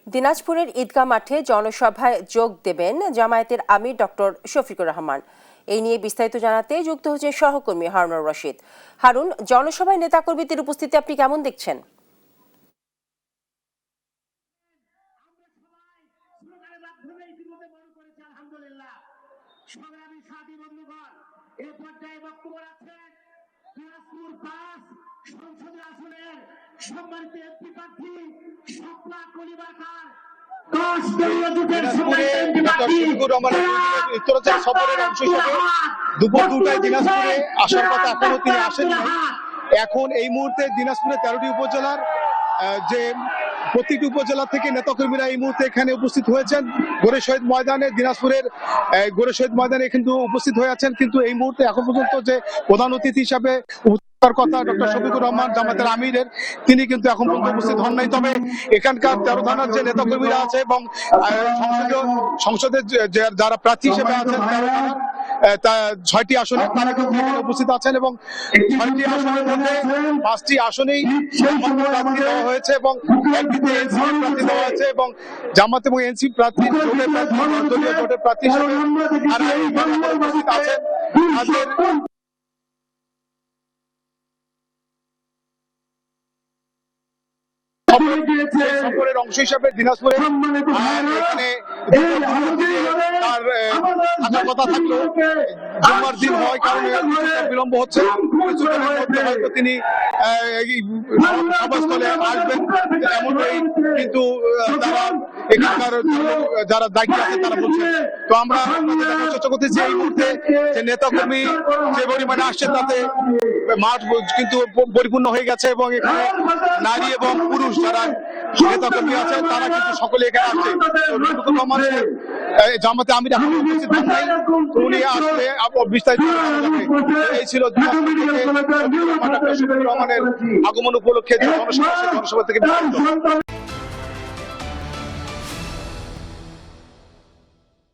দিনাজপুরের ঈদগাহ মাঠে জনসভায় যোগ দেবেন জামায়াতের আমির ডক্টর শফিকুর রহমান। এই নিয়ে বিস্তারিত জানাতে যুক্ত হচ্ছেন সহকর্মী হারুনুর রশিদ। হারুন, জনসভায় নেতাকর্মীদের উপস্থিতি আপনি কেমন দেখছেন? সম্মানিত এমপি প্রার্থী স্বপ্না কলিবা খান সফরের অংশ হিসেবে দুপুর 2টায় দিনাজপুরে আসার কথা, এখনো তিনি আসেননি। এখন এই মুহূর্তে দিনাজপুরের 13টি উপজেলার যে প্রতিটি উপজেলা থেকে নেতাকর্মীরা এই মুহূর্তে এখানে উপস্থিত হয়েছেন গোরে শহীদ ময়দানে। দিনাজপুরের গোরে শহীদ ময়দানে কিন্তু উপস্থিত হয়ে আছেন, কিন্তু এই মুহূর্তে এখন পর্যন্ত যে প্রধান অতিথি হিসাবে কথা ডক্টর শফিকুর রহমান জামায়াতের আমিরের, তিনি কিন্তু এখন পর্যন্ত উপস্থিত হন নাই। তবে এখানকার 13 থানার যে নেতাকর্মীরা আছে এবং সংসদের যারা প্রার্থী হিসেবে আছেন 13 থানার 6টি আসনে, তারা কিন্তু এখানে উপস্থিত আছেন এবং 6টি আসনের মধ্যে 5টি আসনেই প্রার্থী দেওয়া হয়েছে এবং একটিতে এনসিপি প্রার্থী দেওয়া হয়েছে এবং জামাত এবং এনসিপি প্রার্থী দলীয় জোটের প্রার্থী হিসেবে তারা এখানে উপস্থিত আছেন। তাদের সফরের অংশ হিসাবে দিনাজপুরে এখানে তার থাকার কথা থাকলো জুম্মার দিন হওয়ার কারণে বিলম্ব হচ্ছে। হয়তো তিনি সভাস্থলে আসবেন এমনটাই কিন্তু তারা এখানকার যারা দায়িত্ব আছে তারা বলছেন। তো আমরা চেষ্টা করতেছি এই মুহূর্তে যে নেতাকর্মী যে পরিমাণে আসছে তাতে মাঠ কিন্তু পরিপূর্ণ হয়ে গেছে এবং এখানে নারী এবং পুরুষ যারা নেতাকর্মী আছে তারা কিন্তু সকলে এখানে আসছে। জামাতে আমির এখন উপস্থিত নাই, উনি আসলে বিস্তারিত এই ছিল রহমানের আগমন উপলক্ষে জনসভা থেকে বিস্তারিত।